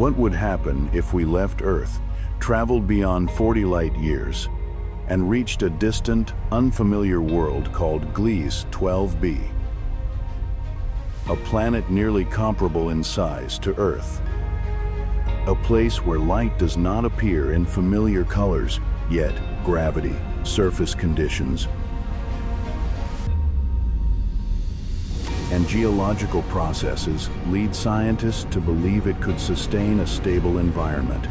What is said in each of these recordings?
What would happen if we left Earth, traveled beyond 40 light years, and reached a distant, unfamiliar world called Gliese 12b? A planet nearly comparable in size to Earth. A place where light does not appear in familiar colors, yet gravity, surface conditions, and geological processes lead scientists to believe it could sustain a stable environment.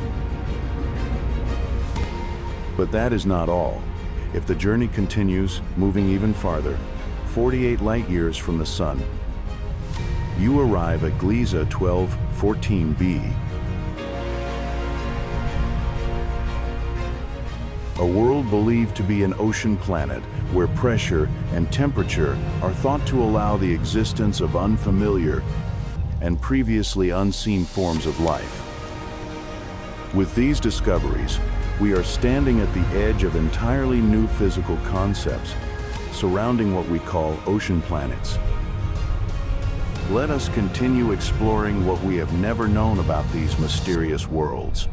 But that is not all. If the journey continues, moving even farther, 48 light years from the Sun, you arrive at Gliese 1214b, a world believed to be an ocean planet where pressure and temperature are thought to allow the existence of unfamiliar and previously unseen forms of life. With these discoveries, we are standing at the edge of entirely new physical concepts surrounding what we call ocean planets. Let us continue exploring what we have never known about these mysterious worlds.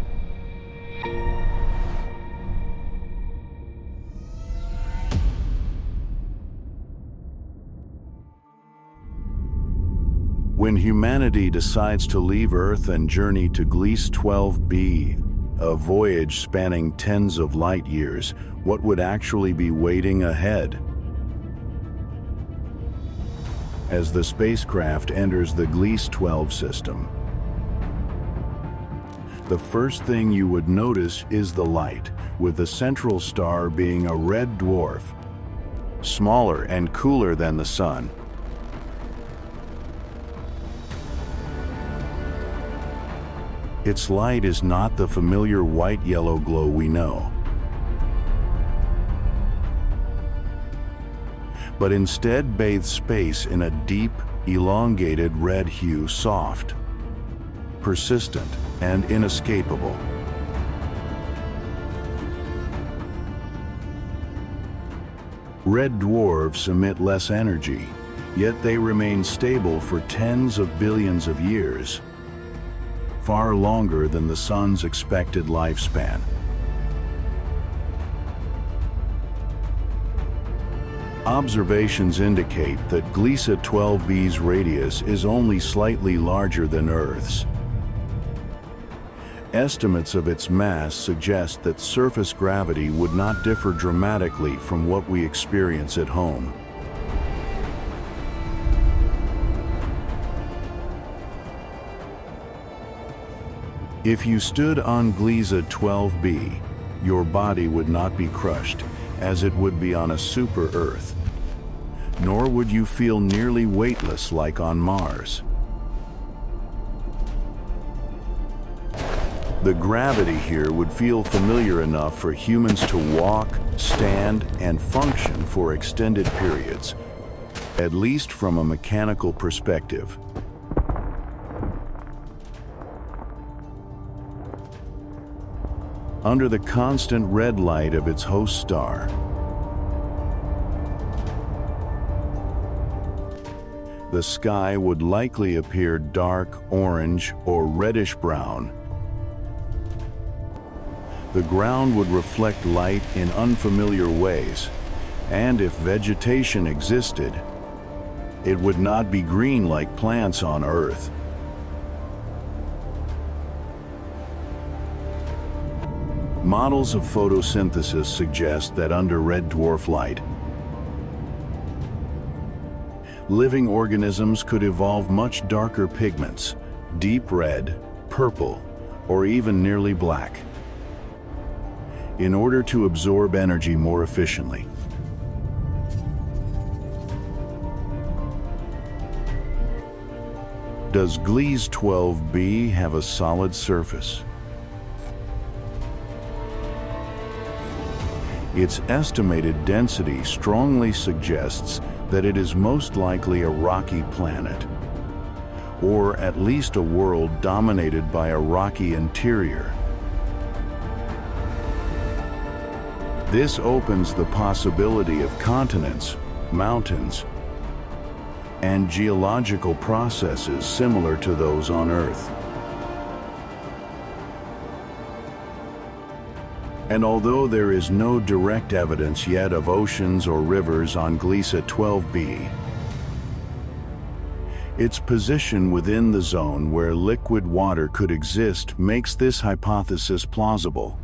When humanity decides to leave Earth and journey to Gliese 12b, a voyage spanning tens of light years, what would actually be waiting ahead? As the spacecraft enters the Gliese 12 system, the first thing you would notice is the light, with the central star being a red dwarf, smaller and cooler than the Sun. Its light is not the familiar white-yellow glow we know, but instead bathes space in a deep, elongated red hue, soft, persistent, and inescapable. Red dwarfs emit less energy, yet they remain stable for tens of billions of years, far longer than the Sun's expected lifespan. Observations indicate that Gliese 12b's radius is only slightly larger than Earth's. Estimates of its mass suggest that surface gravity would not differ dramatically from what we experience at home. If you stood on Gliese 12b, your body would not be crushed as it would be on a super-Earth, nor would you feel nearly weightless like on Mars. The gravity here would feel familiar enough for humans to walk, stand, and function for extended periods, at least from a mechanical perspective. Under the constant red light of its host star, the sky would likely appear dark orange or reddish-brown. The ground would reflect light in unfamiliar ways, and if vegetation existed, it would not be green like plants on Earth. Models of photosynthesis suggest that under red dwarf light, living organisms could evolve much darker pigments, deep red, purple, or even nearly black, in order to absorb energy more efficiently. Does Gliese 12b have a solid surface? Its estimated density strongly suggests that it is most likely a rocky planet, or at least a world dominated by a rocky interior. This opens the possibility of continents, mountains, and geological processes similar to those on Earth. And although there is no direct evidence yet of oceans or rivers on Gliese 12b, its position within the zone where liquid water could exist makes this hypothesis plausible.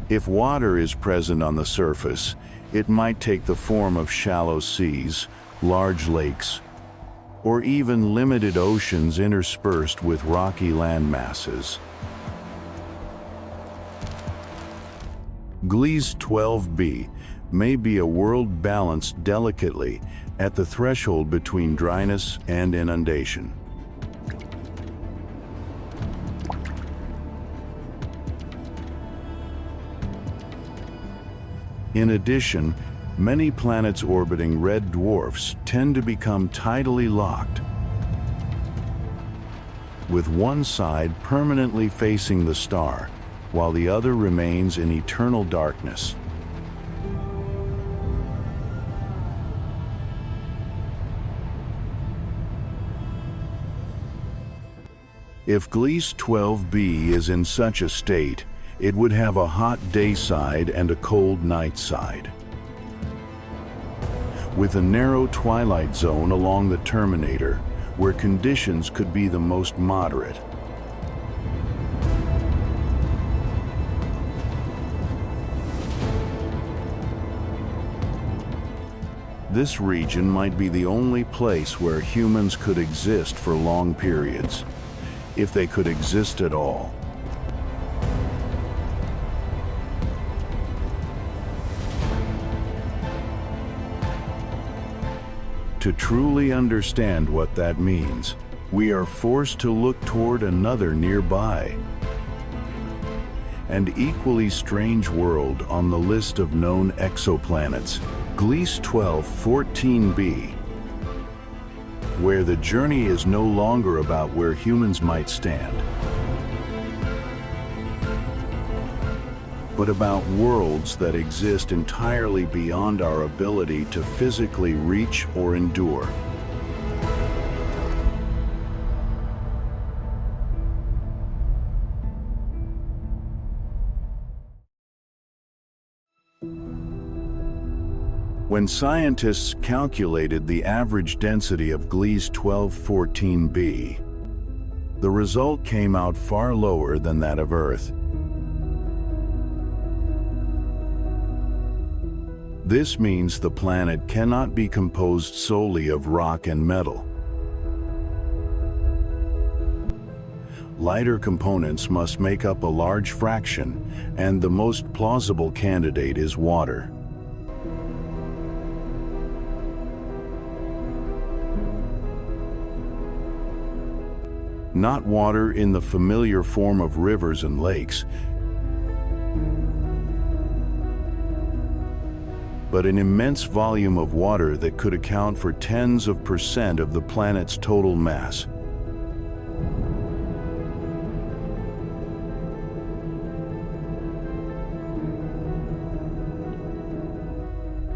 If water is present on the surface, it might take the form of shallow seas, large lakes, or even limited oceans interspersed with rocky land masses. Gliese 12b may be a world balanced delicately at the threshold between dryness and inundation. In addition, many planets orbiting red dwarfs tend to become tidally locked, with one side permanently facing the star, while the other remains in eternal darkness. If Gliese 12b is in such a state, it would have a hot day side and a cold night side, with a narrow twilight zone along the terminator, where conditions could be the most moderate. This region might be the only place where humans could exist for long periods, if they could exist at all. To truly understand what that means, we are forced to look toward another nearby and equally strange world on the list of known exoplanets, Gliese 1214b, where the journey is no longer about where humans might stand, but about worlds that exist entirely beyond our ability to physically reach or endure. When scientists calculated the average density of Gliese 1214b, the result came out far lower than that of Earth. This means the planet cannot be composed solely of rock and metal. Lighter components must make up a large fraction, and the most plausible candidate is water. Not water in the familiar form of rivers and lakes, but an immense volume of water that could account for tens of % of the planet's total mass.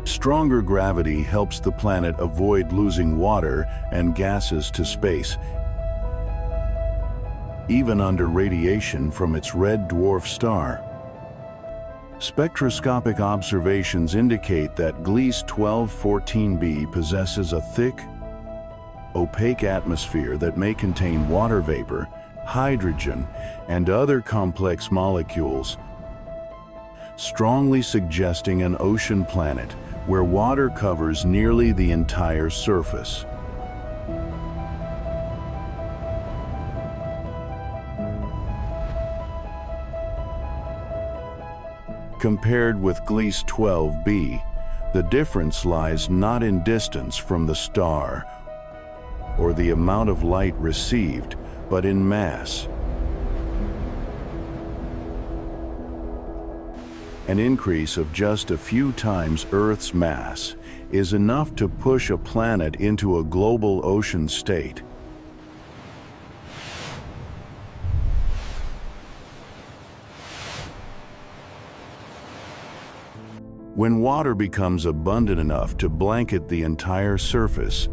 Stronger gravity helps the planet avoid losing water and gases to space, even under radiation from its red dwarf star. Spectroscopic observations indicate that Gliese 1214b possesses a thick, opaque atmosphere that may contain water vapor, hydrogen, and other complex molecules, strongly suggesting an ocean planet where water covers nearly the entire surface. Compared with Gliese 12b, the difference lies not in distance from the star or the amount of light received, but in mass. An increase of just a few times Earth's mass is enough to push a planet into a global ocean state. When water becomes abundant enough to blanket the entire surface,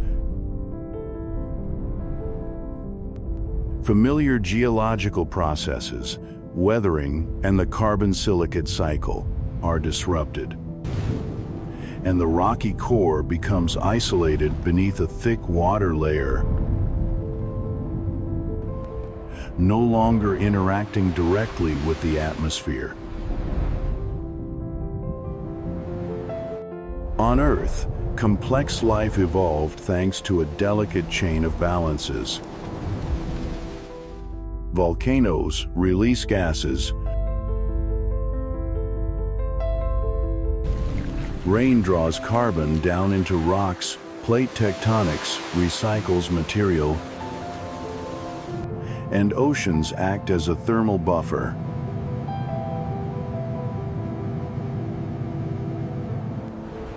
Familiar geological processes, weathering, and the carbon silicate cycle are disrupted, and the rocky core becomes isolated beneath a thick water layer, no longer interacting directly with the atmosphere. On Earth, complex life evolved thanks to a delicate chain of balances. Volcanoes release gases, rain draws carbon down into rocks, plate tectonics recycles material, and oceans act as a thermal buffer.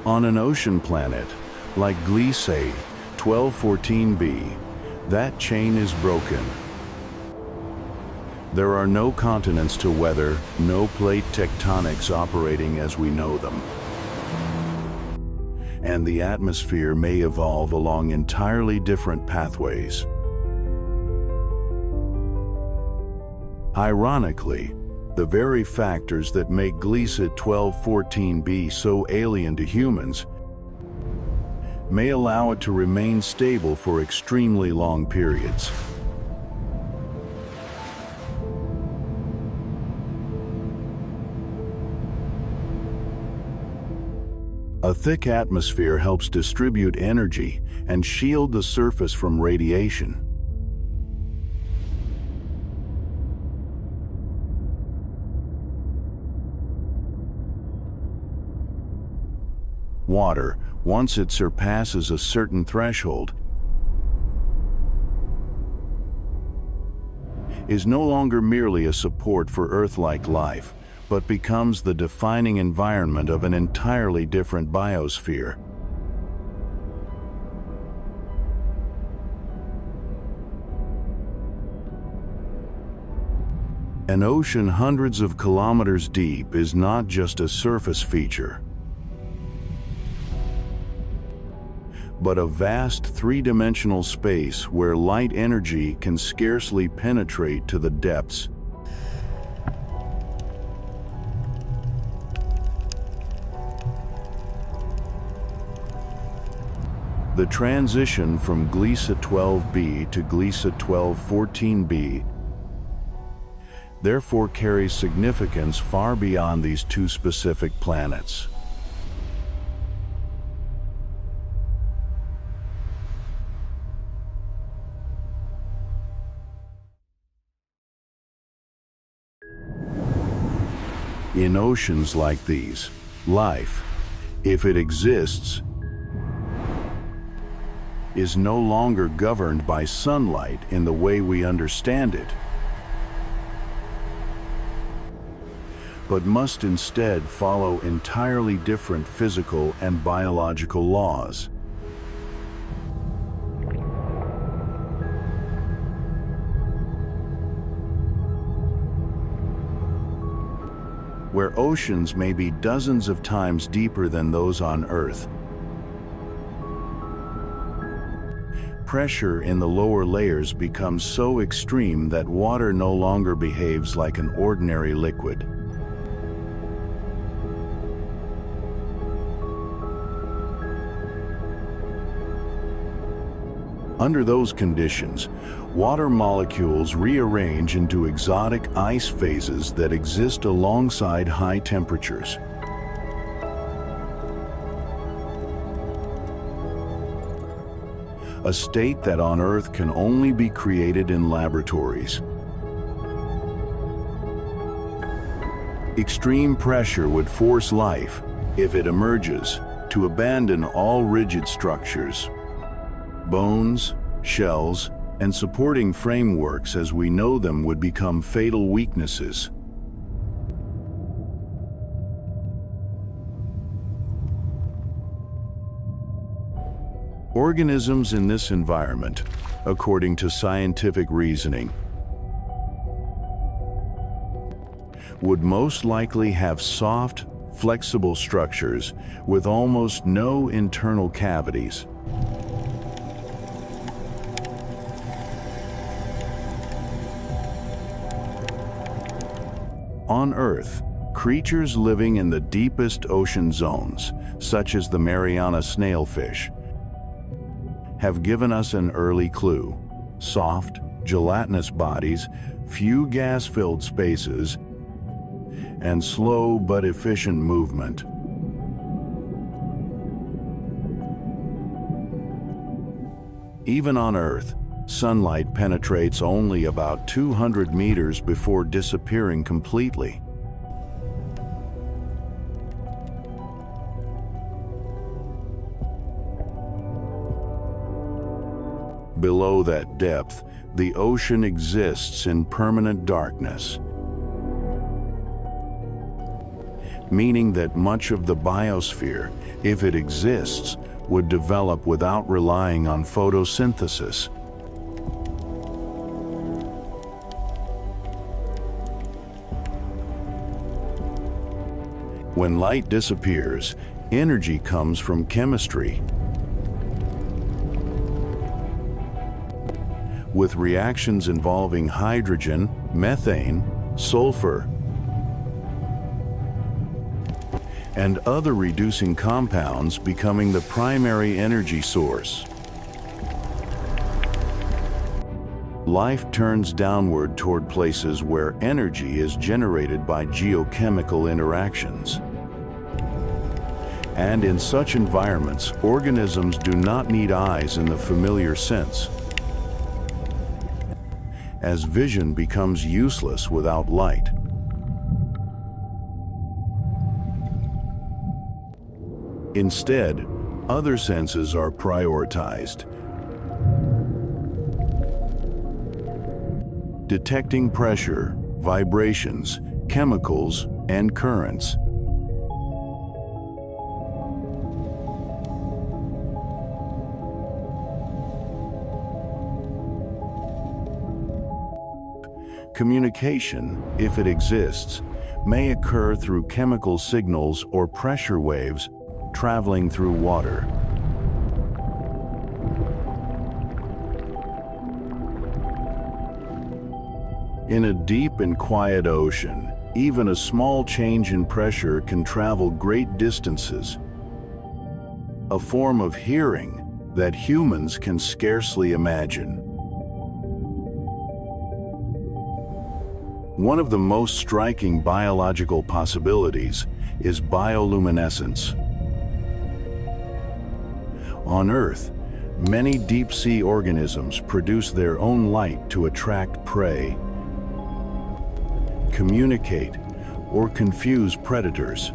On an ocean planet, like Gliese 1214b, that chain is broken. There are no continents to weather, no plate tectonics operating as we know them. And the atmosphere may evolve along entirely different pathways. Ironically, the very factors that make Gliese 1214b so alien to humans may allow it to remain stable for extremely long periods. A thick atmosphere helps distribute energy and shield the surface from radiation. Water, once it surpasses a certain threshold, is no longer merely a support for Earth-like life, but becomes the defining environment of an entirely different biosphere. An ocean hundreds of kilometers deep is not just a surface feature, but a vast three-dimensional space where light energy can scarcely penetrate to the depths. The transition from Gliese 12b to Gliese 1214b therefore carries significance far beyond these two specific planets. In oceans like these, life, if it exists, is no longer governed by sunlight in the way we understand it, but must instead follow entirely different physical and biological laws. Where oceans may be dozens of times deeper than those on Earth, pressure in the lower layers becomes so extreme that water no longer behaves like an ordinary liquid. Under those conditions, water molecules rearrange into exotic ice phases that exist alongside high temperatures. A state that on Earth can only be created in laboratories. Extreme pressure would force life, if it emerges, to abandon all rigid structures. Bones, shells, and supporting frameworks as we know them would become fatal weaknesses. Organisms in this environment, according to scientific reasoning, would most likely have soft, flexible structures with almost no internal cavities. On Earth, creatures living in the deepest ocean zones, such as the Mariana snailfish, have given us an early clue: soft, gelatinous bodies, few gas-filled spaces, and slow but efficient movement. Even on Earth, sunlight penetrates only about 200 meters before disappearing completely. Below that depth, the ocean exists in permanent darkness, meaning that much of the biosphere, if it exists, would develop without relying on photosynthesis. When light disappears, energy comes from chemistry, with reactions involving hydrogen, methane, sulfur, and other reducing compounds becoming the primary energy source. Life turns downward toward places where energy is generated by geochemical interactions. And in such environments, organisms do not need eyes in the familiar sense, as vision becomes useless without light. Instead, other senses are prioritized. Detecting pressure, vibrations, chemicals, and currents. Communication, if it exists, may occur through chemical signals or pressure waves traveling through water. In a deep and quiet ocean, even a small change in pressure can travel great distances, a form of hearing that humans can scarcely imagine. One of the most striking biological possibilities is bioluminescence. On Earth, many deep-sea organisms produce their own light to attract prey, communicate, or confuse predators.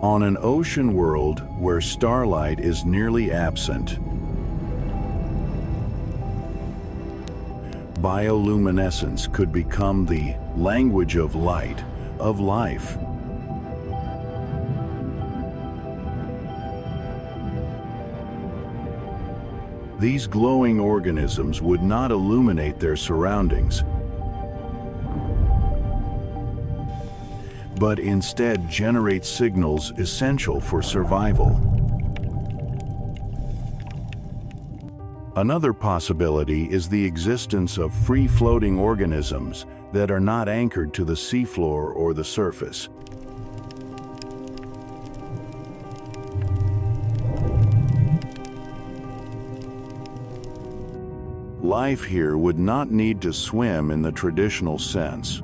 On an ocean world where starlight is nearly absent, bioluminescence could become the language of light, of life. These glowing organisms would not illuminate their surroundings, but instead generate signals essential for survival. Another possibility is the existence of free-floating organisms that are not anchored to the seafloor or the surface. Life here would not need to swim in the traditional sense.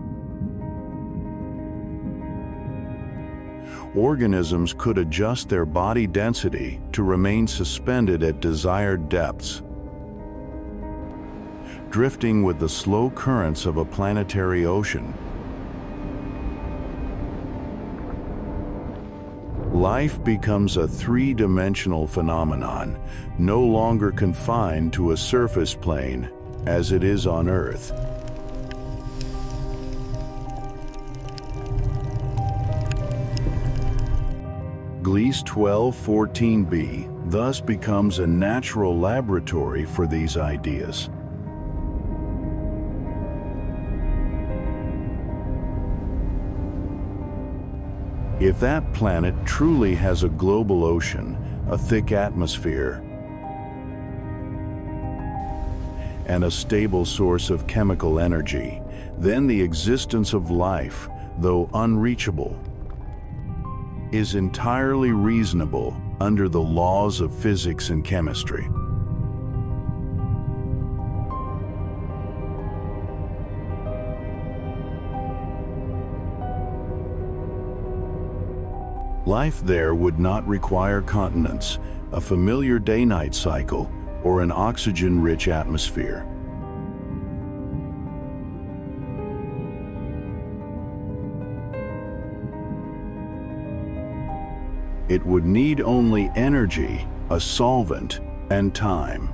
Organisms could adjust their body density to remain suspended at desired depths, drifting with the slow currents of a planetary ocean. Life becomes a three-dimensional phenomenon, no longer confined to a surface plane, as it is on Earth. Gliese 1214b thus becomes a natural laboratory for these ideas. If that planet truly has a global ocean, a thick atmosphere, and a stable source of chemical energy, then the existence of life, though unreachable, is entirely reasonable under the laws of physics and chemistry. Life there would not require continents, a familiar day-night cycle, or an oxygen-rich atmosphere. It would need only energy, a solvent, and time.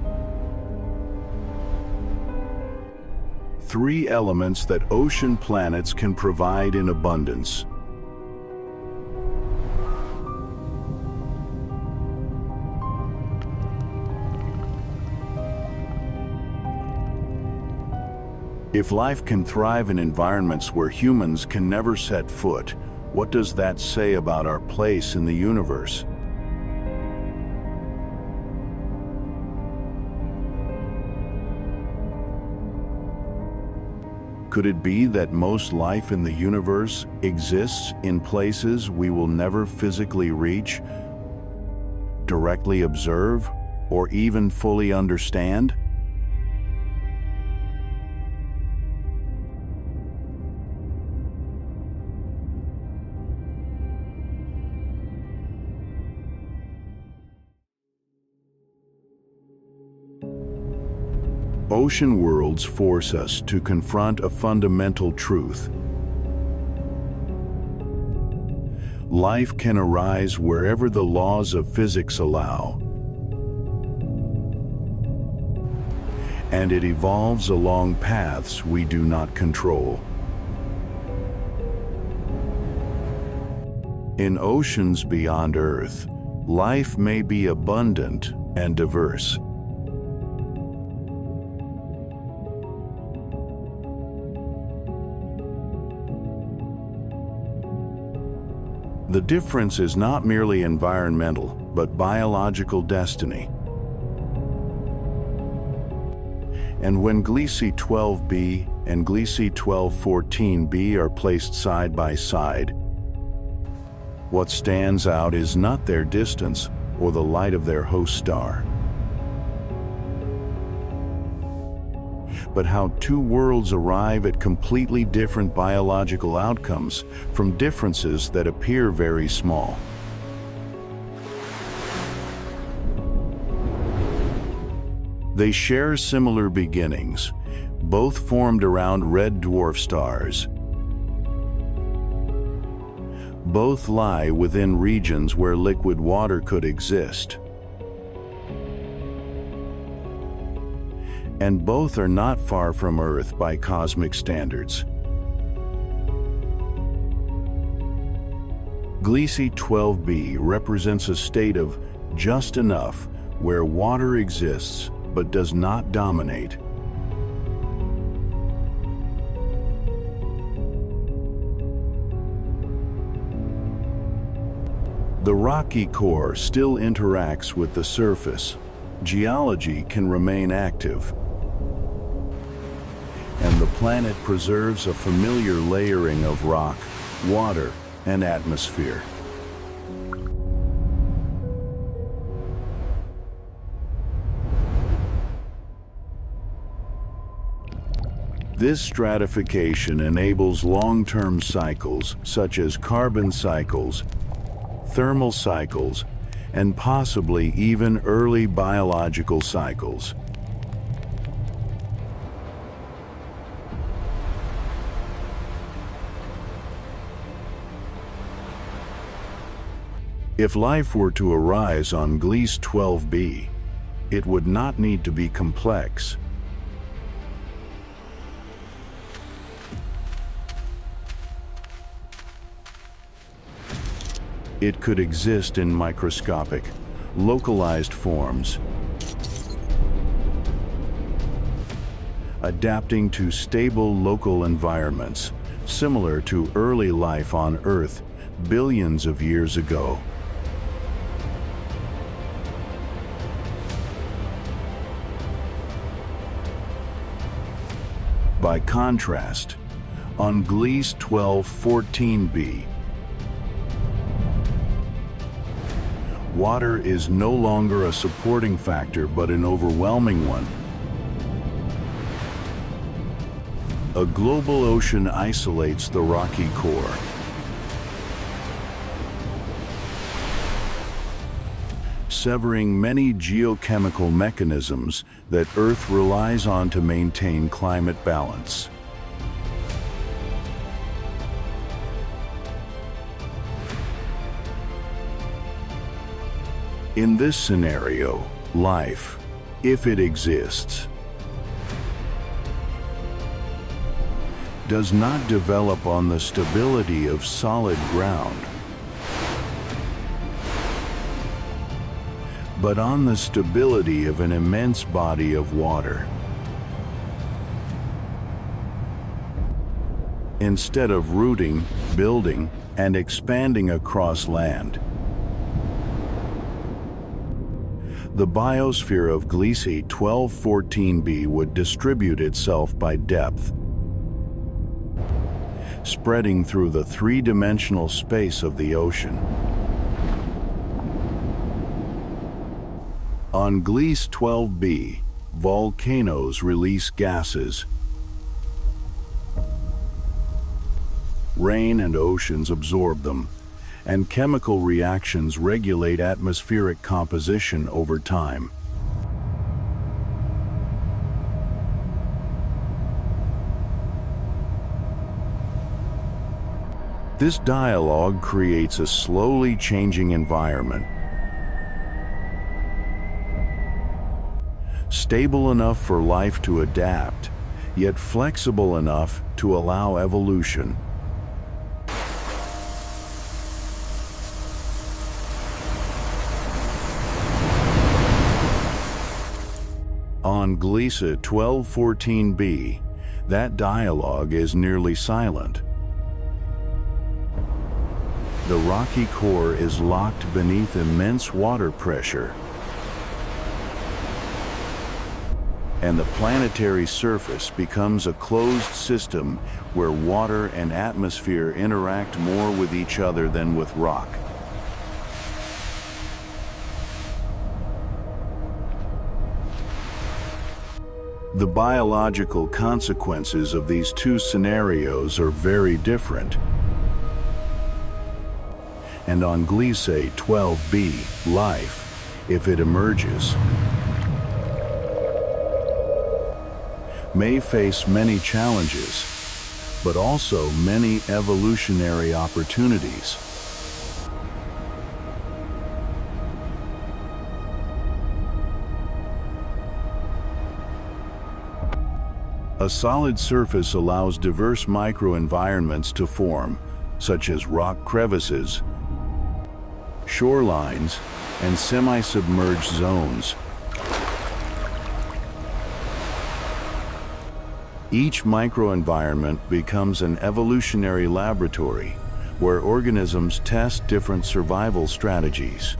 Three elements that ocean planets can provide in abundance. If life can thrive in environments where humans can never set foot, what does that say about our place in the universe? Could it be that most life in the universe exists in places we will never physically reach, directly observe, or even fully understand? Ocean worlds force us to confront a fundamental truth. Life can arise wherever the laws of physics allow, and it evolves along paths we do not control. In oceans beyond Earth, life may be abundant and diverse. The difference is not merely environmental, but biological destiny. And when Gliese 12b and Gliese 1214b are placed side by side, what stands out is not their distance or the light of their host star, but how two worlds arrive at completely different biological outcomes from differences that appear very small. They share similar beginnings, both formed around red dwarf stars. Both lie within regions where liquid water could exist. And both are not far from Earth by cosmic standards. Gliese 12b represents a state of just enough where water exists but does not dominate. The rocky core still interacts with the surface. Geology can remain active, and the planet preserves a familiar layering of rock, water, and atmosphere. This stratification enables long-term cycles, such as carbon cycles, thermal cycles, and possibly even early biological cycles. If life were to arise on Gliese 12b, it would not need to be complex. It could exist in microscopic, localized forms, adapting to stable local environments, similar to early life on Earth billions of years ago. By contrast, on Gliese 1214b, water is no longer a supporting factor but an overwhelming one. A global ocean isolates the rocky core. Severing many geochemical mechanisms that Earth relies on to maintain climate balance. In this scenario, life, if it exists, does not develop on the stability of solid ground, but on the stability of an immense body of water. Instead of rooting, building, and expanding across land, the biosphere of Gliese 1214b would distribute itself by depth, spreading through the three-dimensional space of the ocean. On Gliese 12b, volcanoes release gases. Rain and oceans absorb them, and chemical reactions regulate atmospheric composition over time. This dialogue creates a slowly changing environment, stable enough for life to adapt, yet flexible enough to allow evolution. On Gliese 1214b, that dialogue is nearly silent. The rocky core is locked beneath immense water pressure, and the planetary surface becomes a closed system where water and atmosphere interact more with each other than with rock. The biological consequences of these two scenarios are very different. And on Gliese 12b, life, if it emerges, may face many challenges, but also many evolutionary opportunities. A solid surface allows diverse microenvironments to form, such as rock crevices, shorelines, and semi-submerged zones. Each microenvironment becomes an evolutionary laboratory where organisms test different survival strategies.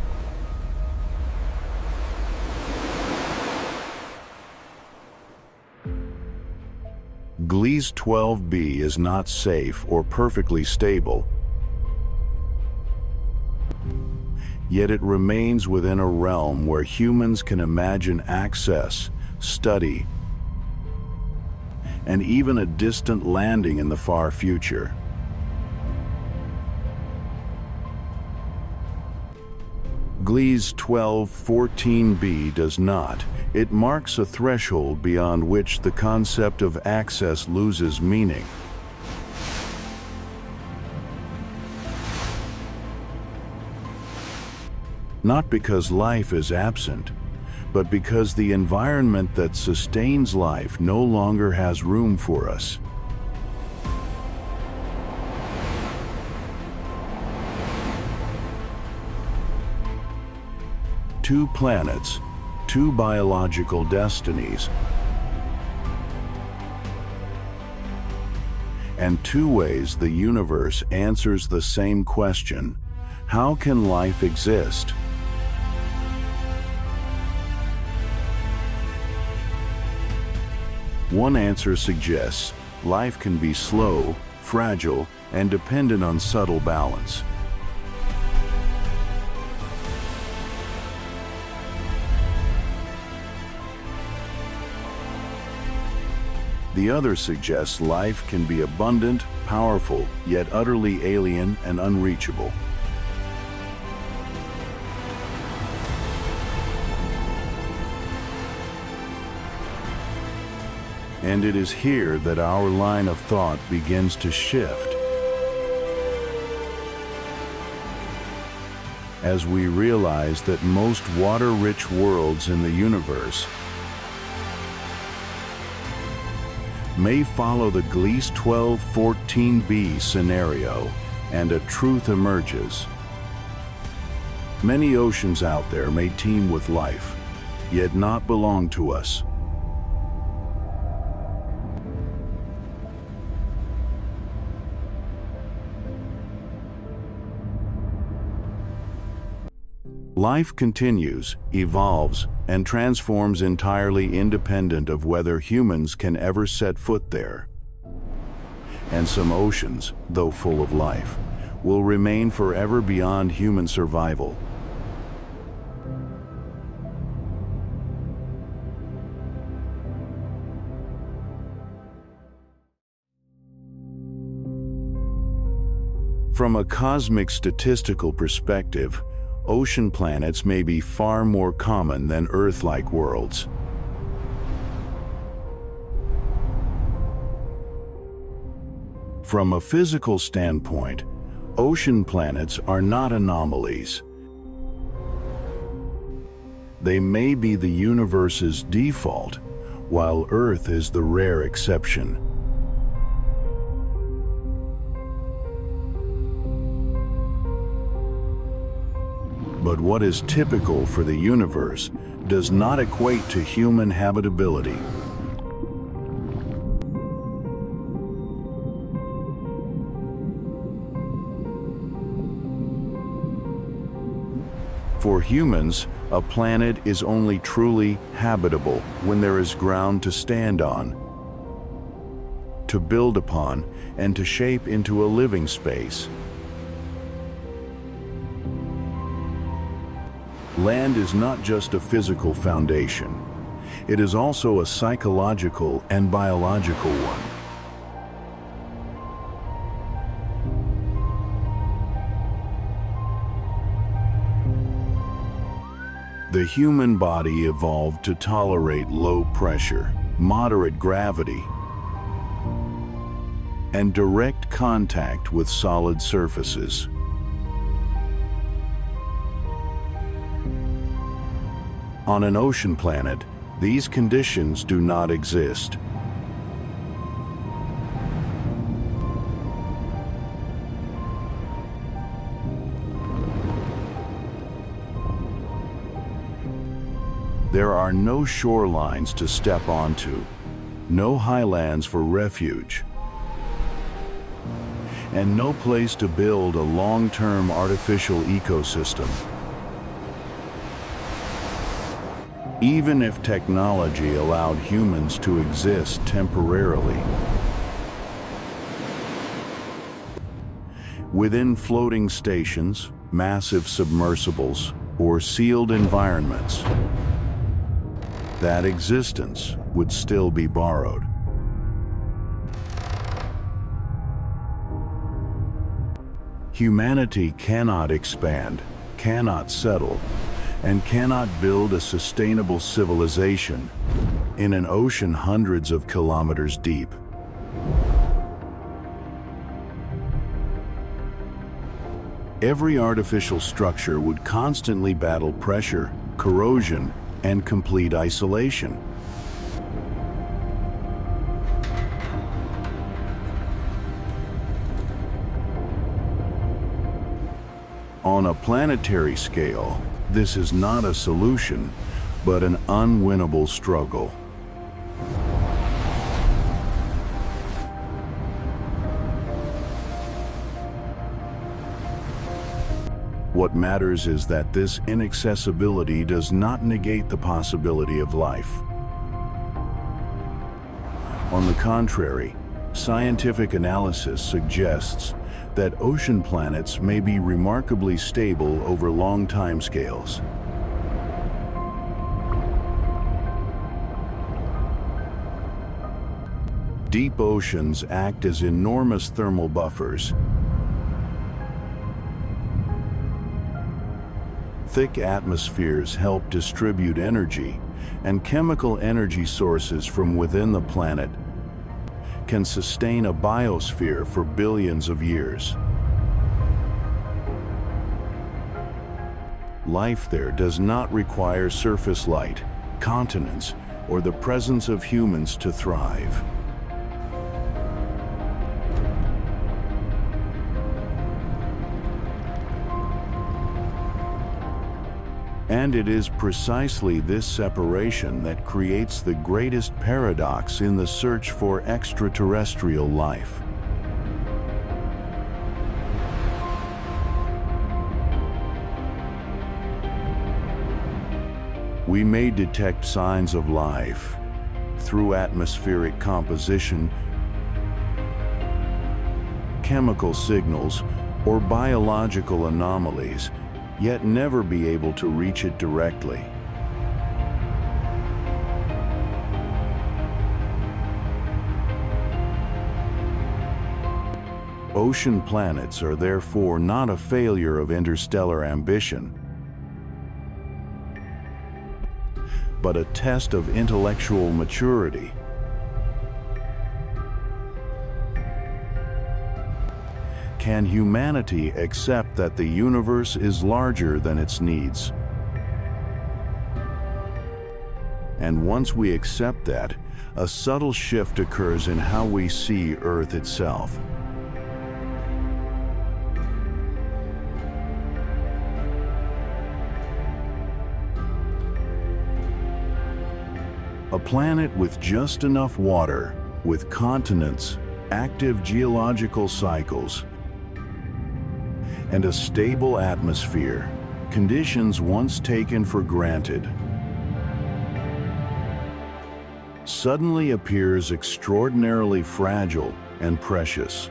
Gliese 12b is not safe or perfectly stable, yet it remains within a realm where humans can imagine access, study, and even a distant landing in the far future. Gliese 1214b does not. It marks a threshold beyond which the concept of access loses meaning. Not because life is absent, but because the environment that sustains life no longer has room for us. Two planets, two biological destinies, and two ways the universe answers the same question: how can life exist? One answer suggests life can be slow, fragile, and dependent on subtle balance. The other suggests life can be abundant, powerful, yet utterly alien and unreachable. And it is here that our line of thought begins to shift. As we realize that most water-rich worlds in the universe may follow the Gliese 1214b scenario, and a truth emerges. Many oceans out there may teem with life, yet not belong to us. Life continues, evolves, and transforms entirely independent of whether humans can ever set foot there. And some oceans, though full of life, will remain forever beyond human survival. From a cosmic statistical perspective, ocean planets may be far more common than Earth-like worlds. From a physical standpoint, ocean planets are not anomalies. They may be the universe's default, while Earth is the rare exception. But what is typical for the universe does not equate to human habitability. For humans, a planet is only truly habitable when there is ground to stand on, to build upon, and to shape into a living space. Land is not just a physical foundation. It is also a psychological and biological one. The human body evolved to tolerate low pressure, moderate gravity, and direct contact with solid surfaces. On an ocean planet, these conditions do not exist. There are no shorelines to step onto, no highlands for refuge, and no place to build a long-term artificial ecosystem. Even if technology allowed humans to exist temporarily. Within floating stations, massive submersibles, or sealed environments, that existence would still be borrowed. Humanity cannot expand, cannot settle, and cannot build a sustainable civilization in an ocean hundreds of kilometers deep. Every artificial structure would constantly battle pressure, corrosion, and complete isolation. On a planetary scale, this is not a solution, but an unwinnable struggle. What matters is that this inaccessibility does not negate the possibility of life. On the contrary, scientific analysis suggests that ocean planets may be remarkably stable over long timescales. Deep oceans act as enormous thermal buffers. Thick atmospheres help distribute energy, and chemical energy sources from within the planet can sustain a biosphere for billions of years. Life there does not require surface light, continents, or the presence of humans to thrive. And it is precisely this separation that creates the greatest paradox in the search for extraterrestrial life. We may detect signs of life through atmospheric composition, chemical signals, or biological anomalies, yet never be able to reach it directly. Ocean planets are therefore not a failure of interstellar ambition, but a test of intellectual maturity. Can humanity accept that the universe is larger than its needs? And once we accept that, a subtle shift occurs in how we see Earth itself. A planet with just enough water, with continents, active geological cycles, and a stable atmosphere, conditions once taken for granted, suddenly appears extraordinarily fragile and precious.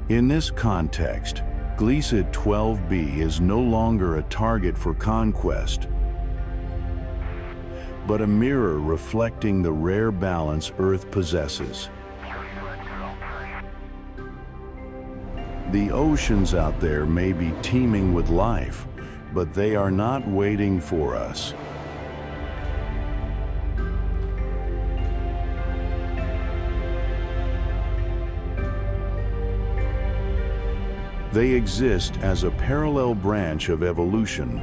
In this context, Gliese 12b is no longer a target for conquest, but a mirror reflecting the rare balance Earth possesses. The oceans out there may be teeming with life, but they are not waiting for us. They exist as a parallel branch of evolution,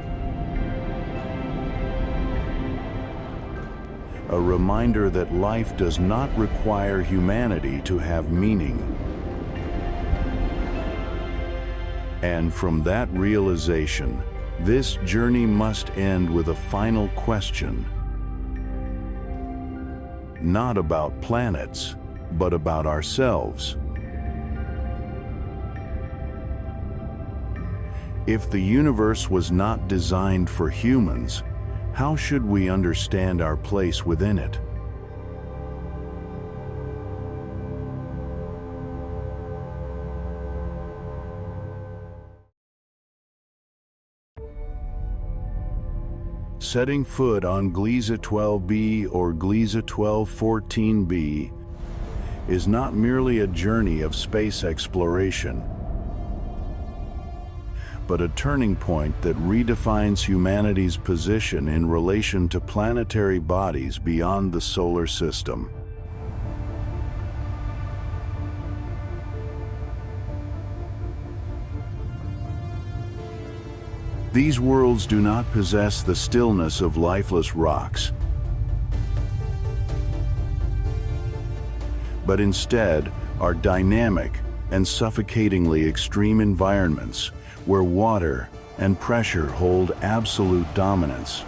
a reminder that life does not require humanity to have meaning. And from that realization, this journey must end with a final question. Not about planets, but about ourselves. If the universe was not designed for humans, how should we understand our place within it? Setting foot on Gliese 12b or Gliese 1214b is not merely a journey of space exploration, but a turning point that redefines humanity's position in relation to planetary bodies beyond the solar system. These worlds do not possess the stillness of lifeless rocks, but instead are dynamic and suffocatingly extreme environments where water and pressure hold absolute dominance.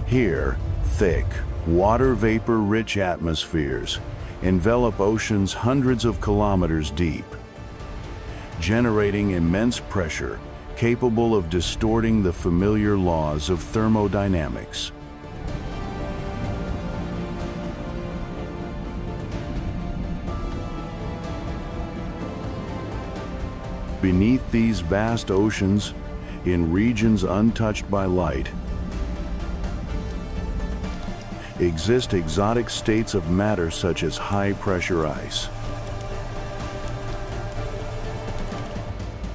Here, thick, water vapor-rich atmospheres envelop oceans hundreds of kilometers deep, generating immense pressure capable of distorting the familiar laws of thermodynamics. Beneath these vast oceans, in regions untouched by light, exist exotic states of matter such as high-pressure ice.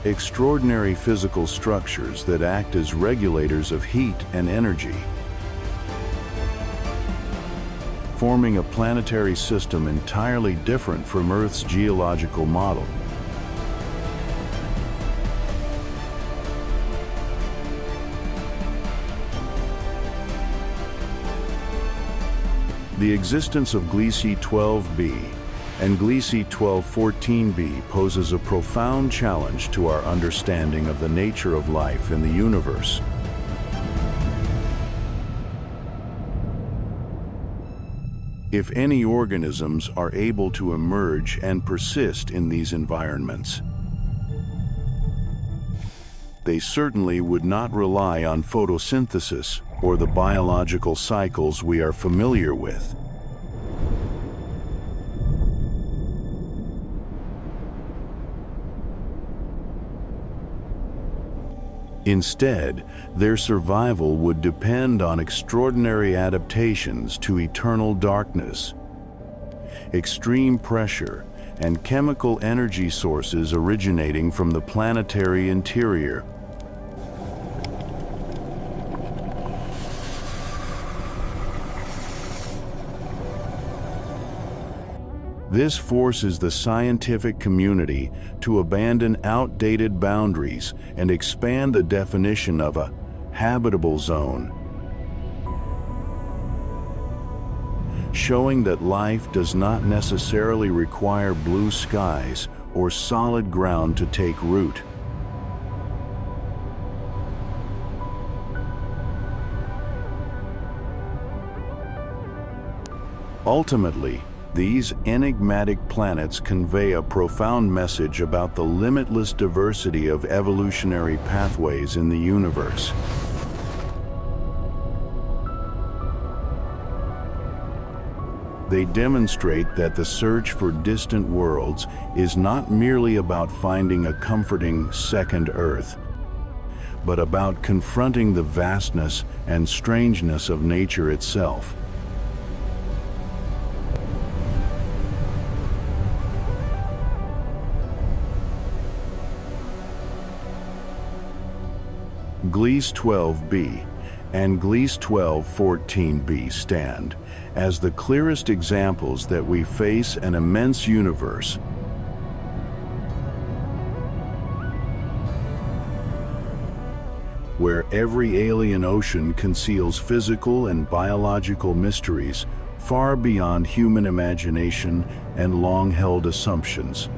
Extraordinary physical structures that act as regulators of heat and energy, forming a planetary system entirely different from Earth's geological model. The existence of Gliese 12b and Gliese 1214b poses a profound challenge to our understanding of the nature of life in the universe. If any organisms are able to emerge and persist in these environments, they certainly would not rely on photosynthesis or the biological cycles we are familiar with. Instead, their survival would depend on extraordinary adaptations to eternal darkness, extreme pressure, and chemical energy sources originating from the planetary interior. This forces the scientific community to abandon outdated boundaries and expand the definition of a habitable zone, showing that life does not necessarily require blue skies or solid ground to take root. Ultimately, these enigmatic planets convey a profound message about the limitless diversity of evolutionary pathways in the universe. They demonstrate that the search for distant worlds is not merely about finding a comforting second Earth, but about confronting the vastness and strangeness of nature itself. Gliese 12b and Gliese 1214b stand as the clearest examples that we face an immense universe where every alien ocean conceals physical and biological mysteries far beyond human imagination and long-held assumptions.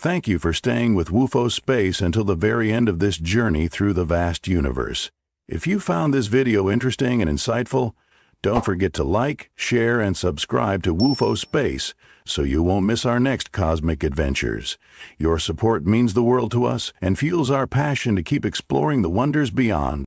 Thank you for staying with WUFO Space until the very end of this journey through the vast universe. If you found this video interesting and insightful, don't forget to like, share, and subscribe to WUFO Space so you won't miss our next cosmic adventures. Your support means the world to us and fuels our passion to keep exploring the wonders beyond.